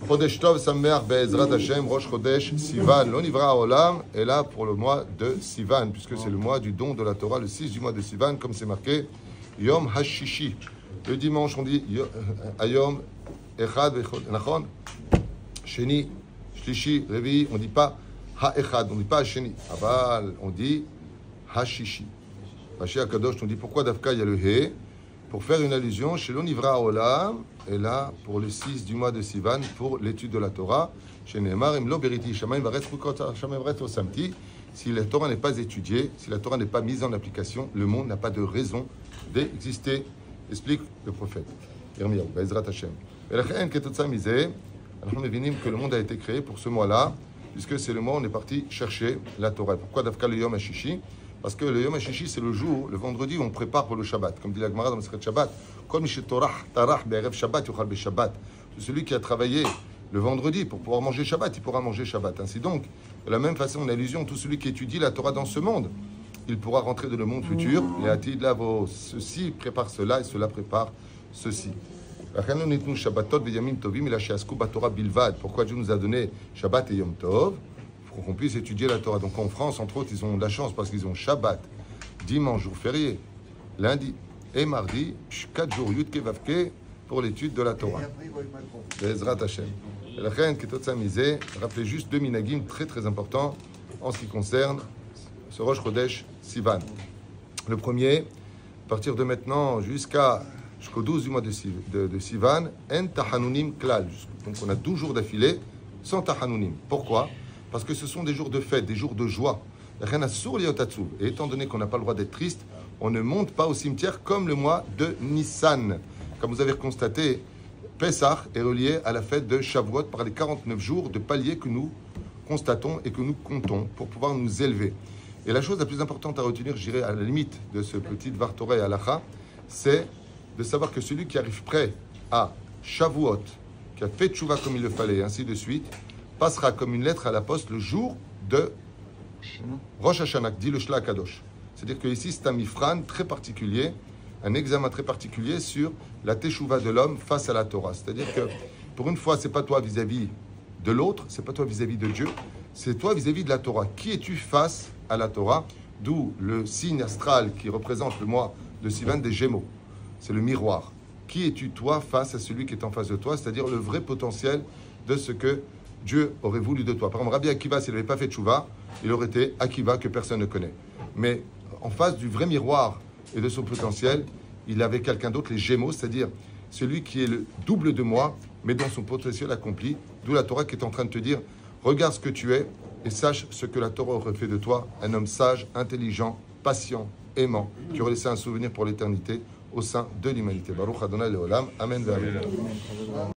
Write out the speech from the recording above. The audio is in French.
Chodesh Tov Sameach Be'ezrat Hashem Rosh Chodesh Sivan Lo Nivra Olam est là pour le mois de Sivan, puisque c'est le mois du don de la Torah, le 6 du mois de Sivan, comme c'est marqué Yom HaShishi. Le dimanche, on dit Ayom Echad Nachon Sheni Shlishi Revi. On ne dit pas Ha-Echad, on ne dit pas Sheni. Aval, on dit HaShishi. Rashi HaKadosh, on dit pourquoi Dafka il y a le He, pour faire une allusion chez l'Onivra Olam, et là pour le 6 du mois de Sivan, pour l'étude de la Torah. Chez Nehemar, Imlo Beriti Shamayim Varetz Chukot Shamayim Varetz Osamti. Si la Torah n'est pas étudiée, si la Torah n'est pas mise en application, le monde n'a pas de raison d'exister, explique le prophète. Yirmiyahu, Be'ezrat Hashem. Velachen ketotza mizeh, nous devinons que le monde a été créé pour ce mois-là, puisque c'est le mois où on est parti chercher la Torah. Pourquoi Dafka le Yom HaShishi? Parce que le Yom HaShishi, c'est le jour, le vendredi, où on prépare pour le Shabbat. Comme dit la Gemara dans le Secret Shabbat, c'est celui qui a travaillé le vendredi pour pouvoir manger Shabbat, il pourra manger Shabbat. Ainsi donc, de la même façon, en allusion, tout celui qui étudie la Torah dans ce monde, il pourra rentrer dans le monde futur. Et à titre là, ceci prépare cela et cela prépare ceci. Pourquoi Dieu nous a donné Shabbat et Yom Tov? Pour qu'on puisse étudier la Torah. Donc en France, entre autres, ils ont de la chance parce qu'ils ont Shabbat, dimanche, jour férié, lundi et mardi, 4 jours Yud Kevavke pour l'étude de la Torah. Be'ezrat Hashem. Rappelez juste deux minagim très très importants en ce qui concerne ce Rosh Chodesh Sivan. Le premier, à partir de maintenant jusqu'au 12 du mois de Sivan, en tahanunim klal. Donc on a 12 jours d'affilée sans tahanunim. Pourquoi? Parce que ce sont des jours de fête, des jours de joie. Et étant donné qu'on n'a pas le droit d'être triste, on ne monte pas au cimetière comme le mois de Nissan. Comme vous avez constaté, Pessah est relié à la fête de Shavuot par les 49 jours de paliers que nous constatons et que nous comptons pour pouvoir nous élever. Et la chose la plus importante à retenir, je dirais à la limite de ce petit Dvar Torah et Halacha, c'est de savoir que celui qui arrive prêt à Shavuot, qui a fait Tchouva comme il le fallait, et ainsi de suite, passera comme une lettre à la poste le jour de Rosh Hashanah, dit le Shla Kadosh. C'est-à-dire que ici, c'est un mifran très particulier, un examen très particulier sur la teshuva de l'homme face à la Torah. C'est-à-dire que, pour une fois, c'est pas toi vis-à-vis de l'autre, c'est pas toi vis-à-vis de Dieu, c'est toi vis-à-vis de la Torah. Qui es-tu face à la Torah? D'où le signe astral qui représente le mois de Sivan des Gémeaux. C'est le miroir. Qui es-tu, toi, face à celui qui est en face de toi? C'est-à-dire le vrai potentiel de ce que Dieu aurait voulu de toi. Par exemple, Rabbi Akiva, s'il n'avait pas fait tchouva, il aurait été Akiva que personne ne connaît. Mais en face du vrai miroir et de son potentiel, il avait quelqu'un d'autre, les Gémeaux, c'est-à-dire celui qui est le double de moi, mais dont son potentiel accompli. D'où la Torah qui est en train de te dire, regarde ce que tu es et sache ce que la Torah aurait fait de toi, un homme sage, intelligent, patient, aimant, qui aurait laissé un souvenir pour l'éternité au sein de l'humanité. Baruch Adonai Leolam. Amen.